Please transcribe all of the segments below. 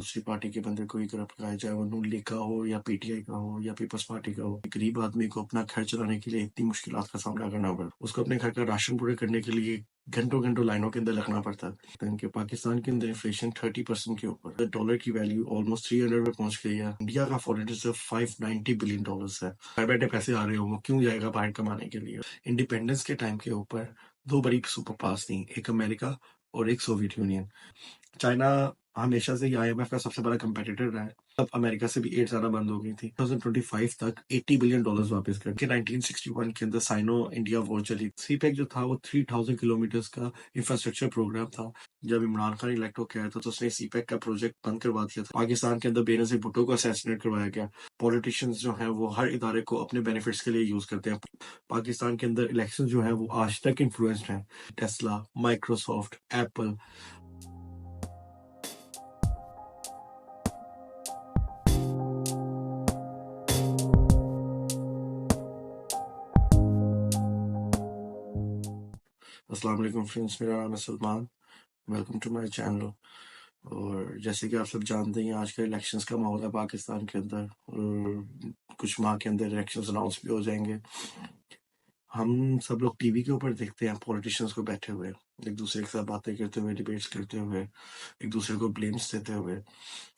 दूसरी पार्टी के बंदे को ही करप्ट कराया, चाहे वो नून लीग का हो या पीटीआई का हो या पीपल्स पार्टी का हो। गरीब आदमी को अपना घर चलाने के लिए इतनी मुश्किलात का सामना करना पड़ता, उसको अपने घर का राशन पूरे करने के लिए घंटों घंटों लाइनों के अंदर लगना पड़ता है। कि पाकिस्तान के अंदर इन्फ्लेशन 30% के ऊपर, डॉलर की वैल्यू ऑलमोस्ट 300 पे पहुंच गई है। इंडिया का फॉरेन रिजर्व $590 बिलियन है। घर बैठे पैसे आ रहे हो, वो क्यों जाएगा बाहर कमाने के लिए। इंडिपेंडेंस के टाइम के ऊपर दो बड़ी सुपर पावर्स थी, एक अमेरिका और एक सोवियत यूनियन। चाइना हमेशा से ही आईएमएफ का सबसे बड़ा कंपेटिटर रहा है। अब अमेरिका से भी एड ज्यादा बंद हो गई थी। 2025 तक $80 बिलियन वापस कर 1961 के अंदर साइनो इंडिया वॉर चली। सीपेक जो था वो 3000 किलोमीटर का इंफ्रास्ट्रक्चर प्रोग्राम था। जब इमरान खान इलेक्ट होकर आया था तो उसने सीपेक का प्रोजेक्ट बंद करवा दिया था। पाकिस्तान के अंदर बेनजीर भुट्टो को असैसिनेट करवाया गया। पॉलिटिशियंस जो है वो हर इदारे को अपने बेनिफिट्स के लिए यूज करते हैं। पाकिस्तान के अंदर इलेक्शन जो है वो आज तक इन्फ्लुएंस्ड है। Tesla, Microsoft, Apple. अस्सलाम वालेकुम फ्रेंड्स, मेरा नाम है Salman. Welcome to my channel. और जैसे कि आप सब जानते हैं आज का इलेक्शंस का माहौल है पाकिस्तान के अंदर, और कुछ माह के अंदर इलेक्शंस अनाउंस भी हो जाएंगे। हम सब लोग टीवी के ऊपर देखते हैं पॉलिटिशियंस को बैठे हुए, एक दूसरे के साथ बातें करते हुए, डिबेट्स करते हुए, एक दूसरे को ब्लेम्स देते हुए।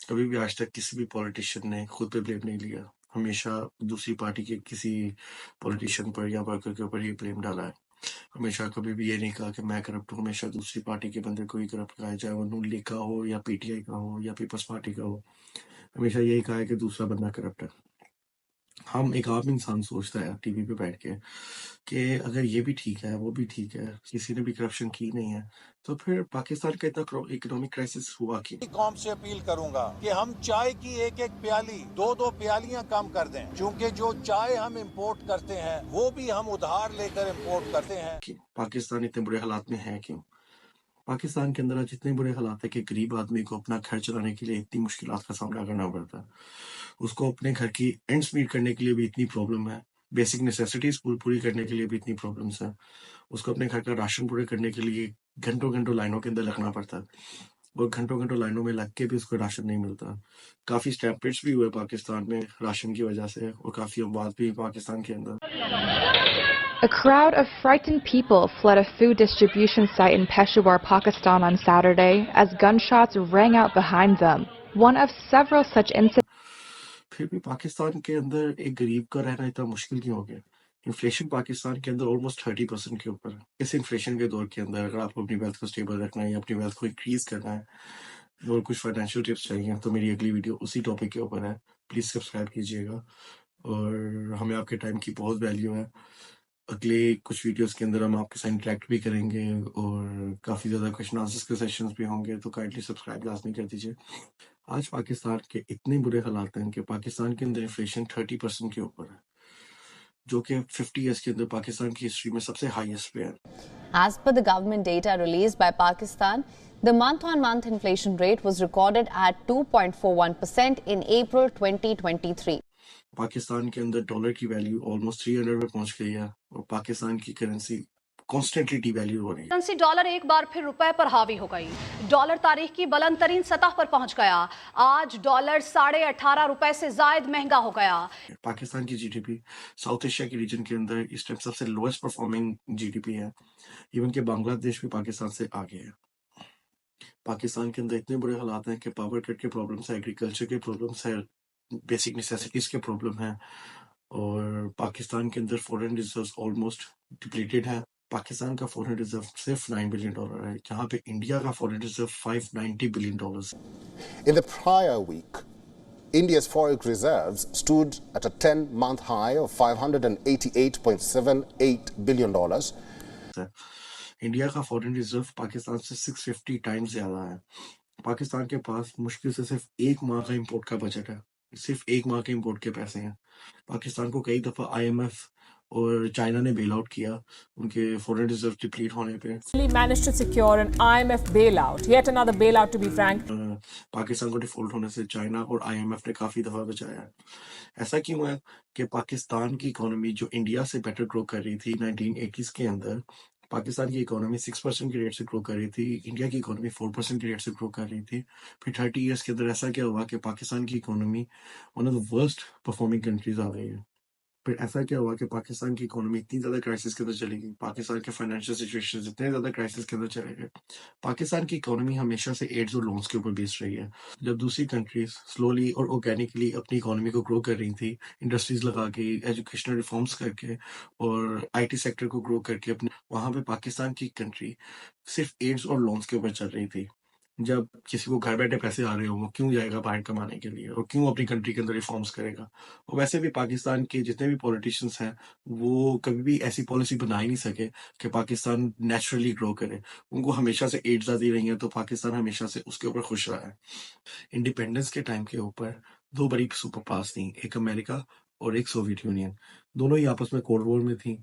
कभी भी आज तक किसी भी पॉलिटिशियन ने खुद पे ब्लेम नहीं लिया, हमेशा दूसरी पार्टी के किसी पॉलिटिशियन पर या वर्कर के ऊपर ही ब्लेम डाला है। हमेशा कभी भी ये नहीं कहा कि मैं करप्ट हूँ, हमेशा दूसरी पार्टी के बंदे को ही करप्ट कराया, चाहे वो नून लीग का हो या पीटीआई का हो या पीपल्स पार्टी का हो। हमेशा यही कहा है कि दूसरा बंदा करप्ट है। हम एक आम इंसान सोचता है टीवी पे बैठ के कि अगर ये भी ठीक है, वो भी ठीक है, किसी ने भी करप्शन की नहीं है, तो फिर पाकिस्तान का इतना इकोनॉमिक क्राइसिस हुआ क्यों। कौम से अपील करूंगा कि हम चाय की एक एक प्याली दो दो प्यालियां कम कर दें, क्योंकि जो चाय हम इंपोर्ट करते हैं वो भी हम उधार लेकर इंपोर्ट करते हैं। पाकिस्तान इतने बुरे हालात में है क्यों। पाकिस्तान के अंदर आज इतने बुरे हालात है कि गरीब आदमी को अपना घर चलाने के लिए इतनी मुश्किलात का सामना करना पड़ता है। उसको अपने घर की एंड्स मीट करने के लिए भी इतनी प्रॉब्लम है, बेसिक नेसेसिटीज पूरी करने के लिए भी इतनी प्रॉब्लम्स है। उसको अपने घर का राशन पूरे करने के लिए घंटों घंटों लाइनों के अंदर लगना पड़ता है, और घंटों घंटों लाइनों में लग के भी उसको राशन नहीं मिलता। काफी स्टैम्पेड्स भी हुए पाकिस्तान में राशन की वजह से, और काफी अमवात भी पाकिस्तान के अंदर। A crowd of frightened people fled a food distribution site in Peshawar, Pakistan on Saturday as gunshots rang out behind them. One of several such incidents. फिर भी पाकिस्तान के अंदर एक गरीब का रहना इतना मुश्किल क्यों हो गया। इन्फ्लेशन पाकिस्तान के अंदर ऑलमोस्ट 30% के ऊपर है। इस इन्फ्लेशन के दौर के अंदर अगर आपको अपनी वेल्थ को स्टेबल रखना है या अपनी वेल्थ को इंक्रीज करना है और कुछ फाइनेंशियल टिप्स चाहिए, तो मेरी अगली वीडियो उसी टॉपिक के ऊपर है। प्लीज सब्सक्राइब कीजिएगा, और हमें आपके टाइम की बहुत वैल्यू है। अगले कुछ वीडियोस के अंदर हम आपके साथ इंटरेक्ट भी करेंगे और काफ़ी ज़्यादा क्वेश्चन आंसर्स के सेशंस भी होंगे, तो काइंडली सब्सक्राइब लाजमी कर दीजिए। आज पाकिस्तान के इतने बुरे हालात हैं कि पाकिस्तान के अंदर इन्फ्लेशन 30% के ऊपर है, जो कि 50 ईयर्स के अंदर पाकिस्तान की हिस्ट्री में सबसे हाईएस्ट पे है। As per the government data released by Pakistan, the month-on-month inflation rate was recorded at 2.41% in April 2023. Pakistan के अंदर डॉलर की वैल्यू ऑलमोस्ट 300 पे पहुंच गई है, और पाकिस्तान की करेंसी कॉन्स्टेंटली डिवैल्यू हो रही है। करेंसी डॉलर एक बार फिर रुपए पर हावी हो गई। डॉलर तारीख की बुलंद तरीन सतह पर पहुंच गया। आज डॉलर 18.5 से जायद महंगा हो गया। पाकिस्तान की जीडीपी साउथ एशिया के रीजन के अंदर इस टाइम सबसे लोएस्ट परफॉर्मिंग जीडीपी है। इवन के बांग्लादेश भी पाकिस्तान से आगे है। पाकिस्तान के अंदर इतने बुरे हालात हैं कि पावर कट के प्रॉब्लम्स है, एग्रीकल्चर के प्रॉब्लम्स है, बेसिक नेसेसिटीज के प्रॉब्लम है, और पाकिस्तान के अंदर फॉरेन रिजर्व्स ऑलमोस्ट डिप्लीटेड है। पाकिस्तान का फॉरेन रिजर्व सिर्फ $9 बिलियन है, जहां पे इंडिया का foreign reserve $590 billion. In the prior week, India's foreign reserves stood at a 10-month high of $588.78 billion. India का फॉरेन रिजर्व पाकिस्तान से 650 टाइम्स ज्यादा है। पाकिस्तान के पास मुश्किल से सिर्फ एक माह का इंपोर्ट का बजट है, सिर्फ एक माह के इंपोर्ट के पैसे हैं। पाकिस्तान को कई दफा आईएमएफ और चाइना ने बेल आउट किया उनके फॉरेन रिजर्व डिप्लीट होने पे। Managed to secure an IMF bailout, yet another bailout to be frank. Pakistan को डिफॉल्ट होने से चाइना और आईएमएफ ने काफी दफा बचाया है। ऐसा क्यों है कि पाकिस्तान की इकोनॉमी जो इंडिया से बेटर ग्रो कर रही थी 1980s के अंदर, पाकिस्तान की इकोनॉमी 6% की रेट से ग्रो कर रही थी, इंडिया की इकोनॉमी 4% की रेट से ग्रो कर रही थी। फिर 30 ईयर्स के अंदर ऐसा क्या हुआ कि पाकिस्तान की economy one of the worst performing countries आ गई है। फिर ऐसा क्या हुआ कि पाकिस्तान की इकोनॉमी इतनी ज़्यादा क्राइसिस के अंदर चली गई, पाकिस्तान के फाइनेंशियल सिचुएशन इतने ज़्यादा क्राइसिस के अंदर चले गए। पाकिस्तान की इकोनॉमी हमेशा से एड्स और लोन्स के ऊपर बेस्ड रही है। जब दूसरी कंट्रीज स्लोली और ऑर्गेनिकली अपनी इकोनॉमी को ग्रो कर रही थी, इंडस्ट्रीज लगा के, एजुकेशनल रिफॉर्म्स करके और IT सेक्टर को ग्रो करके, अपने वहाँ पे पाकिस्तान की कंट्री सिर्फ एड्स और लोन्स के ऊपर चल रही थी। जब किसी को घर बैठे पैसे आ रहे हो, वो क्यों जाएगा बाहर कमाने के लिए और क्यों अपनी कंट्री के अंदर रिफॉर्म्स करेगा। और वैसे भी पाकिस्तान के जितने भी पॉलिटिशियंस हैं, वो कभी भी ऐसी पॉलिसी बना ही नहीं सके कि पाकिस्तान नेचुरली ग्रो करे। उनको हमेशा से एड्स आती रही हैं, तो पाकिस्तान हमेशा से उसके ऊपर खुश रहा है। इंडिपेंडेंस के टाइम के ऊपर दो बड़ी सुपर पावर्स थी, एक अमेरिका और एक सोवियत यूनियन। दोनों ही आपस में कोल्ड वॉर में थी।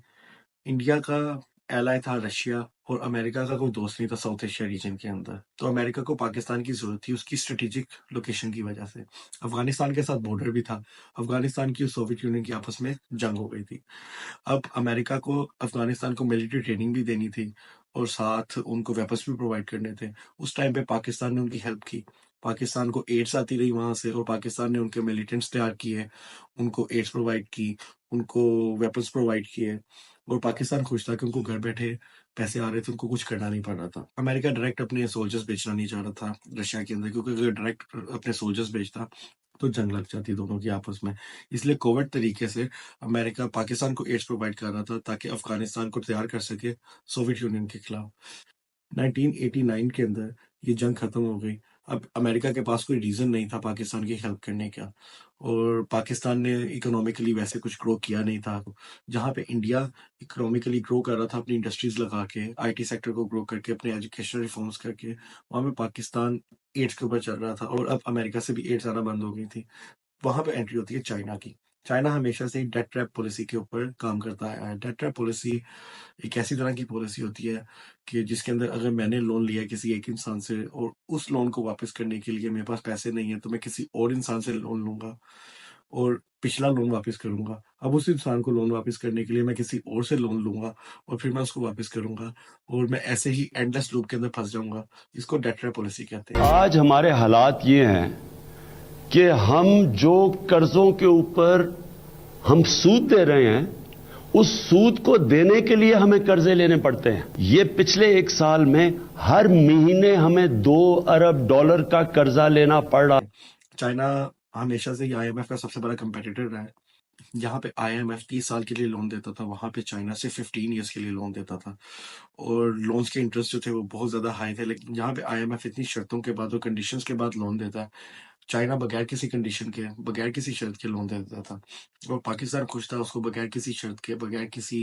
इंडिया का एलाय था रशिया और अमेरिका का कोई दोस्त नहीं था साउथ एशिया रीजन के अंदर। तो अमेरिका को पाकिस्तान की जरूरत थी उसकी स्ट्रेटेजिक लोकेशन की वजह से। अफगानिस्तान के साथ बॉर्डर भी था। अफगानिस्तान की और सोवियत यूनियन की आपस में जंग हो गई थी। अब अमेरिका को अफगानिस्तान को मिलिट्री ट्रेनिंग भी देनी थी और साथ उनको वेपन्स भी प्रोवाइड करने थे। उस टाइम पे पाकिस्तान ने उनकी हेल्प की। पाकिस्तान को एड्स आती रही वहां से और पाकिस्तान ने उनके मिलिटेंट्स तैयार किए, उनको एड्स प्रोवाइड की, उनको वेपन्स प्रोवाइड किए और पाकिस्तान खुश था कि उनको घर बैठे पैसे आ रहे थे, उनको कुछ करना नहीं पड़ रहा था। अमेरिका डायरेक्ट अपने सोल्जर्स बेचना नहीं चाह रहा था रशिया के अंदर, क्योंकि अगर डायरेक्ट अपने सोल्जर्स बेचता तो जंग लग जाती दोनों की आपस में। इसलिए कोविड तरीके से अमेरिका पाकिस्तान को एड्स प्रोवाइड कर रहा था ताकि अफगानिस्तान को तैयार कर सके सोवियत यूनियन के खिलाफ। 1989 के अंदर ये जंग खत्म हो गई। अब अमेरिका के पास कोई रीजन नहीं था पाकिस्तान की हेल्प करने का और पाकिस्तान ने इकोनॉमिकली वैसे कुछ ग्रो किया नहीं था। जहाँ पे इंडिया इकोनॉमिकली ग्रो कर रहा था अपनी इंडस्ट्रीज लगा के, IT सेक्टर को ग्रो करके, अपने एजुकेशनल रिफॉर्म्स करके, वहाँ पे पाकिस्तान एड्स के ऊपर चल रहा था और अब अमेरिका से भी एड्स आना बंद हो गई थी। वहां पे एंट्री होती है चाइना की। चाइना हमेशा से डेट ट्रैप पॉलिसी के ऊपर काम करता आया है। डेट ट्रैप पॉलिसी एक ऐसी तरह की पॉलिसी होती है कि जिसके अंदर अगर मैंने लोन लिया किसी एक इंसान से और उस लोन को वापस करने के लिए मेरे पास पैसे नहीं है, तो मैं किसी और इंसान से लोन लूंगा और पिछला लोन वापस करूंगा। अब उस इंसान को लोन वापस करने के लिए मैं किसी और से लोन लूंगा और फिर मैं उसको वापस करूंगा और मैं ऐसे ही एंडलेस लूप के अंदर फंस जाऊंगा। इसको डेट ट्रैप पॉलिसी कहते हैं। आज हमारे हालात ये हैं कि हम जो कर्जों के ऊपर हम सूद दे रहे हैं, उस सूद को देने के लिए हमें कर्जे लेने पड़ते हैं। ये पिछले 1 साल में हर महीने हमें $2 अरब का कर्जा लेना पड़ रहा। चाइना हमेशा से IMF का सबसे बड़ा कंपेटिटर रहा है। जहाँ पे IMF 30 साल के लिए लोन देता था, वहां पे चाइना से 15 ईयर्स के लिए लोन देता था और लोन्स के इंटरेस्ट जो थे वो बहुत ज्यादा हाई थे। लेकिन जहाँ पे IMF इतनी शर्तों के बाद और कंडीशंस के बाद लोन देता है, चाइना बगैर किसी कंडीशन के, बगैर किसी शर्त के लोन दे देता था और पाकिस्तान खुश था, उसको बगैर किसी शर्त के, बगैर किसी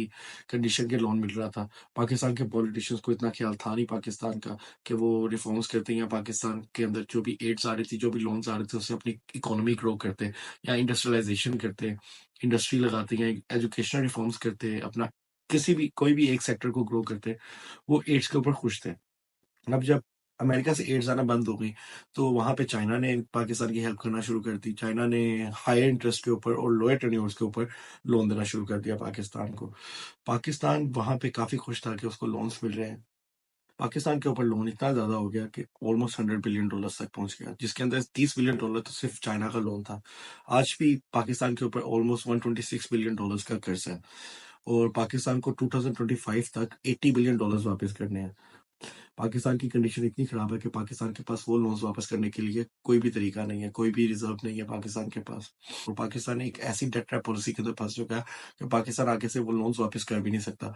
कंडीशन के लोन मिल रहा था। पाकिस्तान के पॉलिटिशियंस को इतना ख्याल था नहीं पाकिस्तान का कि वो रिफॉर्म्स करते या पाकिस्तान के अंदर जो भी एड्स आ रही थी, जो भी लोन्स आ रहे थे, उससे अपनी इकोनॉमी ग्रो करते या इंडस्ट्रियलाइजेशन करते, इंडस्ट्री लगाते या एजुकेशनल रिफॉर्म्स करते, अपना किसी भी कोई भी एक सेक्टर को ग्रो करते। वो एड्स के ऊपर खुश थे। अब जब अमेरिका से एड्स आना बंद हो गई तो वहां पे चाइना ने पाकिस्तान की हेल्प करना शुरू कर दी। चाइना ने हायर इंटरेस्ट के ऊपर और लोअर टेन्योर्स के ऊपर लोन देना शुरू कर दिया पाकिस्तान को। पाकिस्तान वहां पे काफी खुश था कि उसको लोन्स मिल रहे हैं। पाकिस्तान के ऊपर लोन इतना ज्यादा हो गया कि ऑलमोस्ट $100 बिलियन तक पहुंच गया, जिसके अंदर $30 बिलियन तो सिर्फ चाइना का लोन था। आज भी पाकिस्तान के ऊपर ऑलमोस्ट $126 बिलियन का कर्ज है और पाकिस्तान को 2025 तक $80 बिलियन वापस करने हैं। पाकिस्तान की कंडीशन इतनी खराब है कि पाकिस्तान के पास वो लोन्स वापस करने के लिए कोई भी तरीका नहीं है, कोई भी रिजर्व नहीं है पाकिस्तान के पास। और पाकिस्तान एक ऐसी डेट ट्रैप पॉलिसी के अंदर फंस चुका है कि पाकिस्तान आगे से वो लोन्स वापस कर भी नहीं सकता।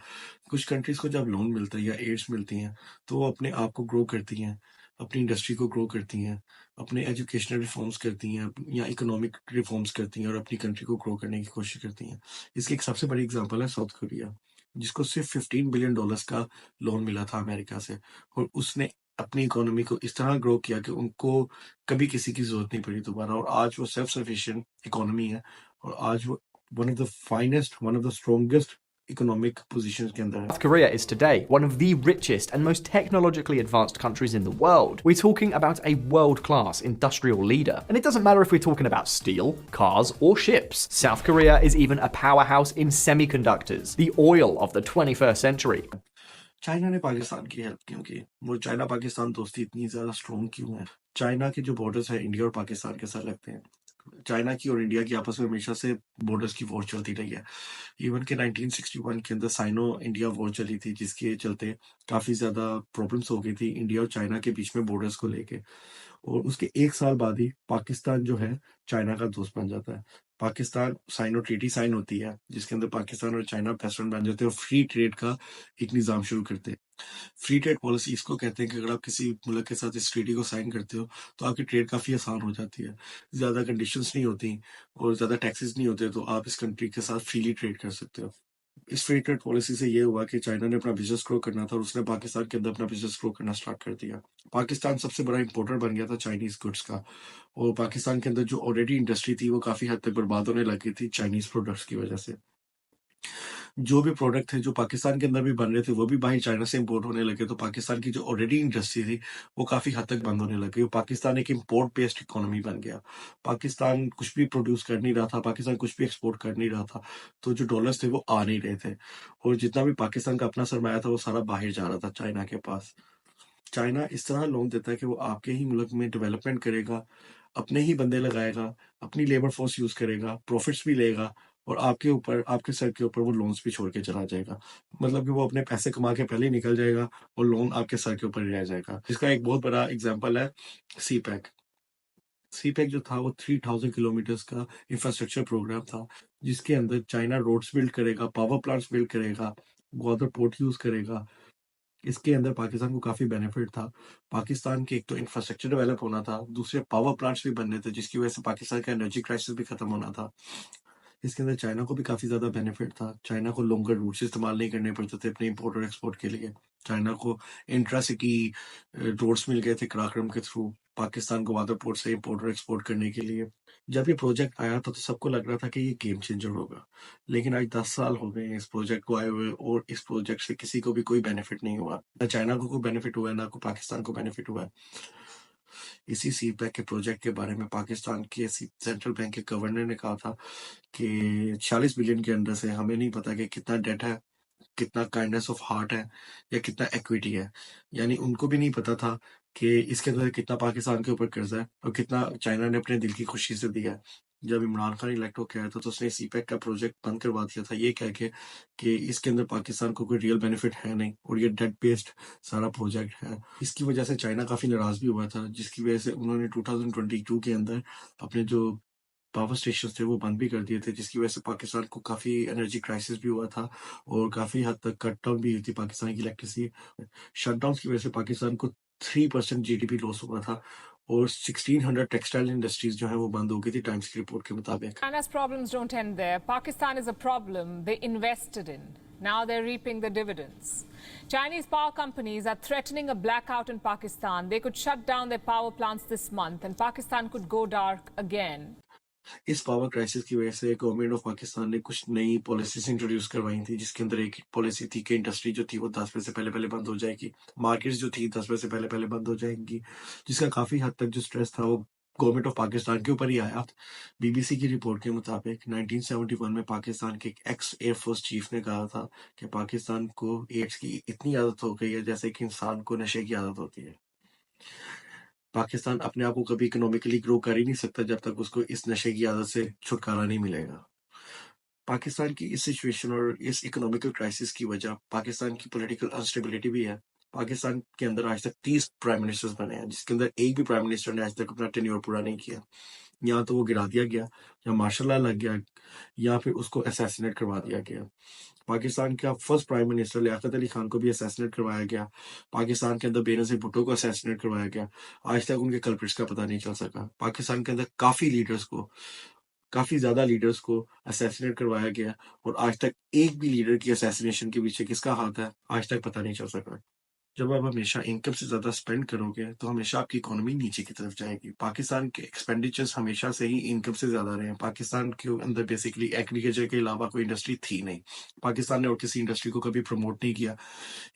कुछ कंट्रीज को जब लोन मिलता है या एड्स मिलती हैं तो वो अपने आप को ग्रो करती हैं, अपनी इंडस्ट्री को ग्रो करती हैं, अपने एजुकेशनल रिफॉर्म्स करती हैं या इकोनॉमिक रिफॉर्म्स करती हैं और अपनी कंट्री को ग्रो करने की कोशिश करती हैं। इसकी एक सबसे बड़ी एग्जांपल है साउथ कोरिया, जिसको सिर्फ $15 बिलियन का लोन मिला था अमेरिका से और उसने अपनी इकोनॉमी को इस तरह ग्रो किया कि उनको कभी किसी की जरूरत नहीं पड़ी दोबारा और आज वो सेल्फ सफिशिएंट इकोनॉमी है और आज वो one of the finest, one of the strongest economic positions के अंदर है। South Korea is today one of the richest and most technologically advanced countries in the world. We're talking about a world-class industrial leader. And it doesn't matter if we're talking about steel, cars, or ships. South Korea is even a powerhouse in semiconductors, the oil of the 21st century. China ने पाकिस्तान की help क्यों की? वो China Pakistan दोस्ती इतनी ज्यादा strong क्यों है? चाइना के जो बॉर्डर्स है इंडिया और पाकिस्तान के साथ लगते हैं। चाइना की और इंडिया की आपस में हमेशा से बॉर्डर्स की वॉर चलती रही है। इवन के 1961 के अंदर साइनो इंडिया वॉर चली थी, जिसके चलते काफी ज्यादा प्रॉब्लम्स हो गई थी इंडिया और चाइना के बीच में बॉर्डर्स को लेके। और उसके एक साल बाद ही पाकिस्तान जो है चाइना का दोस्त बन जाता है। पाकिस्तान साइनो ट्रीटी साइन होती है, जिसके अंदर पाकिस्तान और चाइना बेस्ट फ्रेंड बन जाते हैं और फ्री ट्रेड का एक निजाम शुरू करते हैं। फ्री ट्रेड पॉलिसी इसको कहते हैं कि अगर आप किसी मुल्क के साथ इस ट्रीटी को साइन करते हो तो आपकी ट्रेड काफी आसान हो जाती है, ज्यादा कंडीशंस नहीं होती और ज्यादा टैक्सेस नहीं होते, तो आप इस कंट्री के साथ फ्रीली ट्रेड कर सकते हो। इस फ्री ट्रेड पॉलिसी से ये हुआ कि चाइना ने अपना बिजनेस ग्रो करना था और उसने पाकिस्तान के अंदर अपना बिजनेस ग्रो करना स्टार्ट कर दिया। पाकिस्तान सबसे बड़ा इंपोर्टर बन गया था चाइनीज गुड्स का, और पाकिस्तान के अंदर जो ऑलरेडी इंडस्ट्री थी वो काफी हद तक बर्बाद होने लगी थी चाइनीज प्रोडक्ट्स की वजह से। जो भी प्रोडक्ट थे जो पाकिस्तान के अंदर भी बन रहे थे वो भी बाहर चाइना से इंपोर्ट होने लगे, तो पाकिस्तान की जो ऑलरेडी इंडस्ट्री थी वो काफी हद तक बंद होने लगी। पाकिस्तान एक इम्पोर्ट बेस्ड इकोनॉमी बन गया। पाकिस्तान कुछ भी प्रोड्यूस कर नहीं रहा था, पाकिस्तान कुछ भी एक्सपोर्ट कर नहीं रहा था, तो जो डॉलर्स थे वो आ नहीं रहे थे, और जितना भी पाकिस्तान का अपना सरमाया था वो सारा बाहर जा रहा था चाइना के पास। चाइना इस तरह लोन देता है कि वो आपके ही मुल्क में डेवलपमेंट करेगा, अपने ही बंदे लगाएगा, अपनी लेबर फोर्स यूज करेगा, प्रॉफिट्स भी लेगा, और आपके ऊपर, आपके सर के ऊपर वो लोन्स भी छोड़ के चला जाएगा। मतलब कि वो अपने पैसे कमा के पहले ही निकल जाएगा और लोन आपके सर के ऊपर ही रह जाएगा। इसका एक बहुत बड़ा एग्जाम्पल है सी पैक। सी पैक जो था वो 3000 किलोमीटर्स का इंफ्रास्ट्रक्चर प्रोग्राम था, जिसके अंदर चाइना रोड्स बिल्ड करेगा, पावर प्लांट्स बिल्ड करेगा, ग्वादर पोर्ट यूज करेगा। इसके अंदर पाकिस्तान को काफी बेनिफिट था। पाकिस्तान के एक तो इंफ्रास्ट्रक्चर डेवलप होना था, दूसरे पावर प्लांट्स भी बनने थे, जिसकी वजह से पाकिस्तान का एनर्जी क्राइसिस भी खत्म होना था। इसके अंदर चाइना को भी काफी ज्यादा बेनिफिट था। चाइना को लॉन्गर रूट्स इस्तेमाल नहीं करने पड़ते थे अपने इंपोर्ट और एक्सपोर्ट के लिए। चाइना को इंट्रा सिटी रोड्स मिल गए थे कराक्रम के थ्रू पाकिस्तान को वाटर पोर्ट से इंपोर्ट और एक्सपोर्ट करने के लिए। जब ये प्रोजेक्ट आया था तो सबको लग रहा था कि ये गेम चेंजर होगा, लेकिन आज 10 साल हो गए इस प्रोजेक्ट को आए हुए और इस प्रोजेक्ट से किसी को भी कोई बेनिफिट नहीं हुआ। ना चाइना को कोई बेनिफिट हुआ है, ना को पाकिस्तान को बेनिफिट हुआ है। इसी सी पैक के प्रोजेक्ट के बारे में पाकिस्तान के सेंट्रल बैंक के गवर्नर ने कहा था कि 46 बिलियन के अंदर से हमें नहीं पता कि कितना डेट है, कितना काइंडनेस ऑफ हार्ट है, या कितना इक्विटी है। यानी उनको भी नहीं पता था कि इसके अंदर कितना पाकिस्तान के ऊपर कर्जा है और कितना चाइना ने अपने दिल की खुशी से दिया है। जब इमरान खान इलेक्ट होकर आया था तो उसने सीपैक का प्रोजेक्ट बंद करवा दिया था, ये कह के कि इसके अंदर पाकिस्तान को कोई रियल बेनिफिट है नहीं और ये डेट बेस्ड सारा प्रोजेक्ट है। इसकी वजह से चाइना काफी नाराज भी हुआ था, जिसकी वजह से उन्होंने 2022 के अंदर अपने जो पावर स्टेशन थे वो बंद भी कर दिए थे, जिसकी वजह से पाकिस्तान को काफी एनर्जी क्राइसिस भी हुआ था और काफी हद तक कट डाउन भी हुई थी पाकिस्तान की इलेक्ट्रिसिटी। शटडाउन की वजह से पाकिस्तान को 3% जीडीपी लॉस हुआ था और 1600 टेक्सटाइल इंडस्ट्रीज जो है वो बंद हो गई थी टाइम्स की रिपोर्ट के मुताबिक। China's problems don't end there. Pakistan is a problem they invested in. Now they're reaping the dividends. Chinese power companies are threatening a blackout in Pakistan. They could shut down their power plants this month and Pakistan could go dark again. इस power crisis की वजह से government of Pakistan ने कुछ नई policies introduce करवाई थी, जिसके अंदर एक पॉलिसी थी कि इंडस्ट्री जो थी वो 10 बजे से पहले बंद हो जाएगी, मार्केट्स जो थी 10 बजे से पहले बंद हो जाएंगी, जिसका काफी हद तक जो स्ट्रेस था वो गवर्नमेंट ऑफ पाकिस्तान के ऊपर ही आया। बीबीसी की रिपोर्ट के मुताबिक 1971 में पाकिस्तान के एक्स एयरफोर्स चीफ ने कहा था कि पाकिस्तान को एड्स की इतनी आदत हो गई है जैसे कि इंसान को नशे की आदत होती है। पाकिस्तान अपने आप को कभी इकोनॉमिकली ग्रो कर ही नहीं सकता जब तक उसको इस नशे की आदत से छुटकारा नहीं मिलेगा। पाकिस्तान की इस सिचुएशन और इस इकोनॉमिकल क्राइसिस की वजह पाकिस्तान की पॉलिटिकल अनस्टेबिलिटी भी है। पाकिस्तान के अंदर आज तक 30 प्राइम मिनिस्टर्स बने हैं, जिसके अंदर एक भी प्राइम मिनिस्टर ने आज तक अपना टेन्योर पूरा नहीं किया। या तो वो गिरा दिया गया, या मार्शल लॉ लग गया, या फिर उसको असैसिनेट करवा दिया गया। पाकिस्तान का first prime minister Liaquat Ali Khan को भी असैसिनेट करवाया गया। पाकिस्तान के अंदर बेनज़ीर भुट्टो को असैसिनेट करवाया गया। आज तक उनके कल्प्रिट्स का पता नहीं चल सका। पाकिस्तान के अंदर काफी ज्यादा लीडर्स को असैसिनेट करवाया गया और आज तक एक भी लीडर की असैसिनेशन के पीछे किसका हाथ है आज तक पता नहीं चल सका। जब आप हमेशा इनकम से ज्यादा स्पेंड करोगे तो हमेशा आपकी इकोनॉमी नीचे की तरफ जाएगी। पाकिस्तान के एक्सपेंडिचर्स हमेशा से ही इनकम से ज्यादा रहे हैं। पाकिस्तान के अंदर बेसिकली एग्रीकल्चर के अलावा कोई इंडस्ट्री थी नहीं। पाकिस्तान ने और किसी इंडस्ट्री को कभी प्रमोट नहीं किया।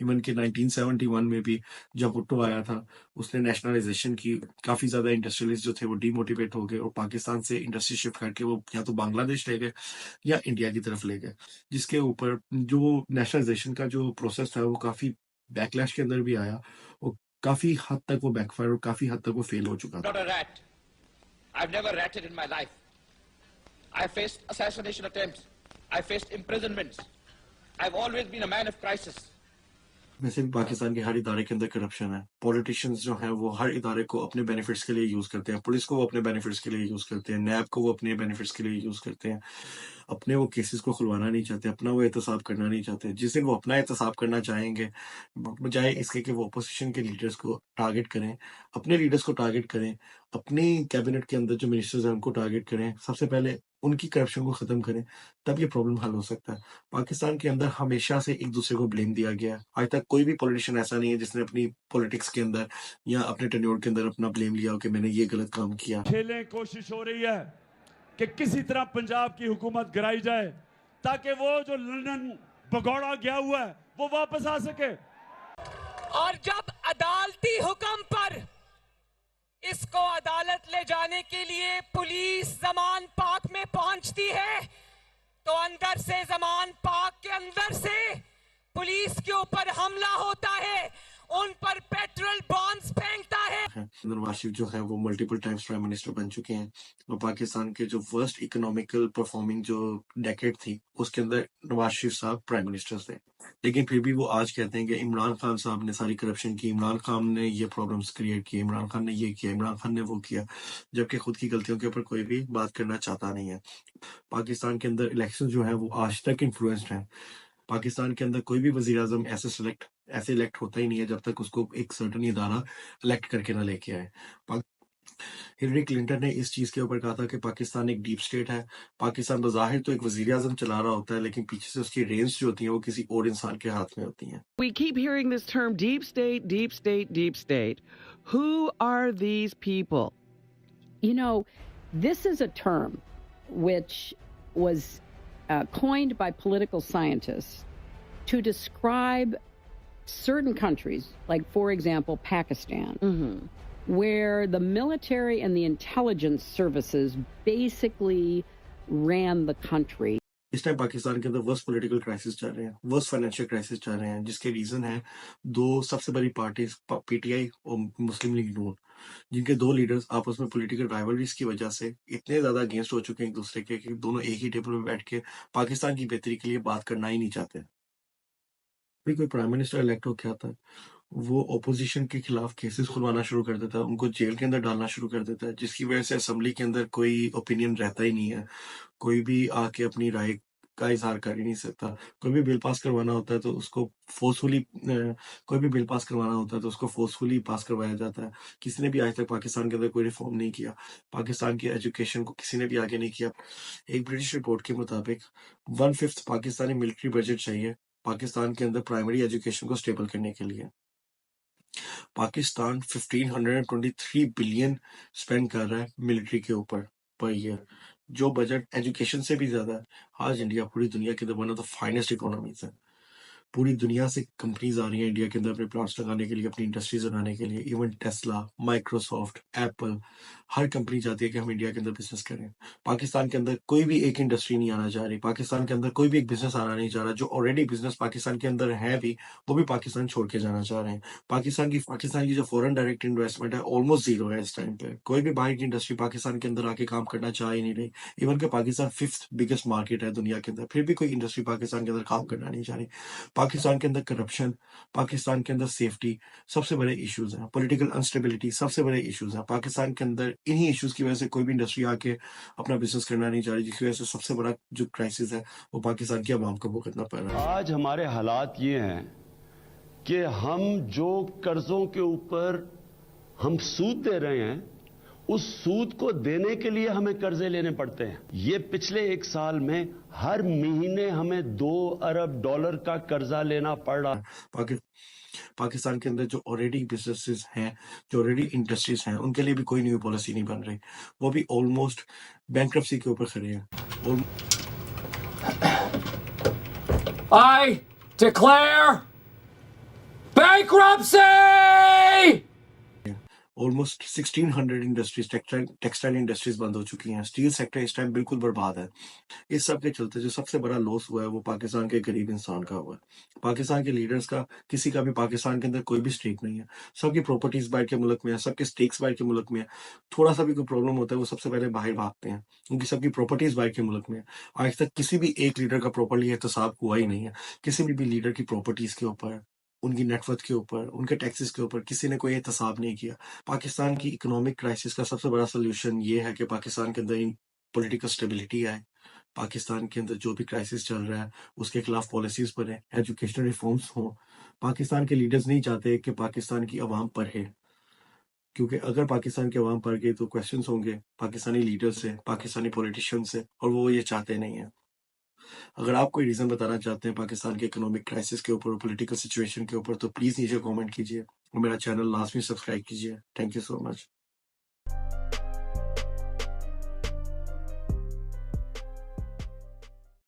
इवन के 1971 में भी जब भुट्टो आया था उसने नेशनलाइजेशन की, काफी ज्यादा इंडस्ट्रियलिस्ट जो थे वो डीमोटिवेट हो गए और पाकिस्तान से इंडस्ट्री शिफ्ट करके वो या तो बांग्लादेश ले गए या इंडिया की तरफ ले गए, जिसके ऊपर जो नेशनलाइजेशन का जो प्रोसेस था वो काफी बैकलैश के अंदर भी आया, वो काफी हद तक वो बैकफायर और काफी हद तक वो फेल हो चुका था। Not a rat. I've never ratted in my life. I faced assassination attempts. I faced imprisonments. I've always been a man of crisis. वैसे भी पाकिस्तान के हर इदारे के अंदर करप्शन है। पॉलिटिशियंस जो हैं वो हर इदारे को अपने बेनिफिट्स के लिए यूज करते हैं। पुलिस को वो अपने बेनिफिट्स के लिए यूज करते हैं, नैब को वो अपने बेनिफिट्स के लिए यूज करते हैं। अपने वो केसेस को खुलवाना नहीं चाहते, अपना वो एहतसाब करना नहीं चाहते। जिस दिन वो अपना एहतसाब करना चाहेंगे, बजाय इसके कि वो अपोजिशन के लीडर्स को टारगेट करें, अपने लीडर्स को टारगेट करें, अपनी कैबिनेट के अंदर जो मिनिस्टर्स हैं उनको टारगेट करें, सबसे पहले उनकी करप्शन को खत्म करें, तब ये प्रॉब्लम हल हो सकता है। पाकिस्तान के अंदर हमेशा से एक दूसरे को ब्लेम दिया गया है। आज तक कोई भी पॉलिटिशियन ऐसा नहीं है जिसने अपनी पॉलिटिक्स के अंदर या अपने टेन्योर के अंदर अपना ब्लेम लिया हो कि मैंने ये गलत काम किया। खेलें कोशिश हो रही है कि किसी तरह पंजाब की हुकूमत गिराई जाए ताकि वो जो लंदन भगौड़ा गया हुआ है वो वापस आ सके। और जब अदालती हुक्म पर इसको अदालत ले जाने के लिए पुलिस जमान पाक में पहुंचती है तो अंदर से जमान पाक के अंदर से पुलिस के ऊपर हमला होता है, उन पर पेट्रोल बॉम्ब्स फेंकता है। नवाज शरीफ जो है वो मल्टीपल टाइम्स प्राइम मिनिस्टर बन चुके हैं और पाकिस्तान के जो वर्स्ट इकोनॉमिकल परफॉर्मिंग जो डेकेड थी उसके अंदर नवाज शरीफ साहब प्राइम मिनिस्टर थे। लेकिन फिर भी वो आज कहते हैं कि इमरान खान साहब ने सारी करप्शन की, इमरान खान ने ये प्रॉब्लम्स क्रिएट किए, इमरान खान ने ये किया, इमरान खान ने वो किया, जबकि खुद की गलतियों के ऊपर कोई भी बात करना चाहता नहीं है। पाकिस्तान के अंदर इलेक्शन जो है वो आज तक इन्फ्लुएंस्ड है। पाकिस्तान के अंदर कोई भी वजीर आजम ऐसे इलेक्ट होता ही नहीं है जब तक उसको एक सर्टन इदारा इलेक्ट करके ना लेके आए। हिलरी क्लिंटन ने इस चीज के ऊपर कहा था कि पाकिस्तान एक डीप स्टेट है। पाकिस्तान बज़ाहिर तो एक वजीर आजम चला रहा होता है, लेकिन पीछे से उसकी रेंज जो होती है वो किसी और इंसान के हाथ में होती हैं। We keep hearing this term deep state, deep state, deep state. Who are these people? You know, this is a term which was coined by political scientists to describe certain countries, like, for example, Pakistan, where the military and the intelligence services basically ran the country. इस time Pakistan के अंदर worst political crisis चल रहे हैं, worst financial crisis चल रहे हैं, जिसके रीजन है दो सबसे बड़ी पार्टीज पीटीआई और मुस्लिम लीग नून, जिनके दो लीडर्स आपस में पॉलिटिकल राइवलरीज की वजह से इतने ज्यादा अगेंस्ट हो चुके हैं एक दूसरे के कि दोनों एक ही टेबल में बैठ के पाकिस्तान की बेहतरी के लिए बात करना ही नहीं चाहते। भी कोई प्राइम मिनिस्टर इलेक्ट होकर आता है, वो ओपोजिशन के खिलाफ केसेस खुलवाना शुरू कर देता है, उनको जेल के अंदर डालना शुरू कर देता है, जिसकी वजह से असेंबली के अंदर कोई ओपिनियन रहता ही नहीं है। कोई भी आके अपनी राय का इजहार कर ही नहीं सकता। कोई भी बिल पास करवाना होता है तो उसको फोर्सफुली पास करवाया जाता है। किसी ने भी आज तक पाकिस्तान के अंदर कोई रिफॉर्म नहीं किया। पाकिस्तान की एजुकेशन को किसी ने भी आगे नहीं किया। एक ब्रिटिश रिपोर्ट के मुताबिक 1/5 पाकिस्तानी मिलिट्री बजट चाहिए पाकिस्तान के अंदर प्राइमरी एजुकेशन को स्टेबल करने के लिए। पाकिस्तान 1523 बिलियन स्पेंड कर रहा है मिलिट्री के ऊपर पर ईयर, जो बजट एजुकेशन से भी ज्यादा है। आज इंडिया पूरी दुनिया के अंदर one of the finest economies है। पूरी दुनिया से कंपनीज आ रही हैं इंडिया के अंदर अपने प्लांट्स लगाने के लिए, अपनी इंडस्ट्रीज लगाने के लिए। इवन टेस्ला, माइक्रोसॉफ्ट, एप्पल, हर कंपनी चाहती है कि हम इंडिया के अंदर बिजनेस करें। पाकिस्तान के अंदर कोई भी एक इंडस्ट्री नहीं आना चाह रही, पाकिस्तान के अंदर कोई भी एक बिजनेस आना नहीं चाह रहा। जो ऑलरेडी बिजनेस पाकिस्तान के अंदर है भी, वो भी पाकिस्तान छोड़ के जाना चाह रहे हैं। पाकिस्तान की जो फॉरेन डायरेक्ट इन्वेस्टमेंट है ऑलमोस्ट जीरो है इस टाइम पे। कोई भी बाहर की इंडस्ट्री पाकिस्तान के अंदर आके काम करना चाह ही नहीं रही। इवन कि पाकिस्तान 5th बिगेस्ट मार्केट है दुनिया के अंदर, फिर भी कोई इंडस्ट्री पाकिस्तान के अंदर काम करना नहीं चाह रही। पाकिस्तान के अंदर करप्शन, पाकिस्तान के अंदर सेफ्टी सबसे बड़े इश्यूज हैं। पॉलिटिकल अनस्टेबिलिटी सबसे बड़े इश्यूज हैं पाकिस्तान के अंदर। इन्हीं इश्यूज की वजह से कोई भी इंडस्ट्री आके अपना बिजनेस करना नहीं चाह रही, जिसकी वजह से सबसे बड़ा जो क्राइसिस है वो पाकिस्तान की आवाम को भुगतना पड़ रहा है। आज हमारे हालात ये हैं कि हम जो कर्जों के ऊपर हम सूद दे रहे हैं, उस सूद को देने के लिए हमें कर्जे लेने पड़ते हैं। ये पिछले 1 साल में हर महीने हमें $2 अरब का कर्जा लेना पड़ रहा है। पाकिस्तान के अंदर जो ऑलरेडी बिजनेसेस हैं, जो ऑलरेडी इंडस्ट्रीज हैं, उनके लिए भी कोई न्यू पॉलिसी नहीं बन रही। वो भी ऑलमोस्ट बैंकरप्सी के ऊपर खड़े हैं। I declare bankruptcy! Almost 1600 industries, textile industries बंद हो चुकी हैं। स्टील सेक्टर इस टाइम बिल्कुल बर्बाद है। इस सब के चलते जो सबसे बड़ा लॉस हुआ है वो पाकिस्तान के गरीब इंसान का हुआ है। पाकिस्तान के लीडर्स का किसी का भी पाकिस्तान के अंदर कोई भी स्टेक नहीं है। सबकी प्रॉपर्टीज बाहर के मुल्क में है, सबके स्टेक्स बाहर के मुल्क में है। थोड़ा सा भी कोई प्रॉब्लम होता है वो सबसे पहले बाहर भागते हैं, क्योंकि सबकी प्रॉपर्टीज बाहर के मुल्क में है। आज तक किसी भी एक लीडर का प्रॉपरली एहतसाब हुआ ही नहीं है। किसी भी लीडर की प्रॉपर्टीज के ऊपर, उनकी नेटवर्थ के ऊपर, उनके टैक्सेस के ऊपर किसी ने कोई एहतसाब नहीं किया। पाकिस्तान की इकोनॉमिक क्राइसिस का सबसे बड़ा सोल्यूशन ये है कि पाकिस्तान के अंदर पॉलिटिकल स्टेबिलिटी आए। पाकिस्तान के अंदर जो भी क्राइसिस चल रहा है उसके खिलाफ पॉलिसीज बने, एजुकेशनल रिफॉर्म्स हों। पाकिस्तान के लीडर्स नहीं चाहते कि पाकिस्तान की आवाम पढ़े, क्योंकि अगर पाकिस्तान की आवाम पढ़ गई तो क्वेश्चंस होंगे पाकिस्तानी लीडर्स से, पाकिस्तानी पॉलिटिशियंस से, और वो ये चाहते नहीं है। अगर आप कोई रीजन बताना चाहते हैं पाकिस्तान के इकोनॉमिक क्राइसिस के ऊपर और पॉलिटिकल सिचुएशन के ऊपर तो प्लीज नीचे कमेंट कीजिए और मेरा चैनल लाजमी सब्सक्राइब कीजिए। Thank you so much.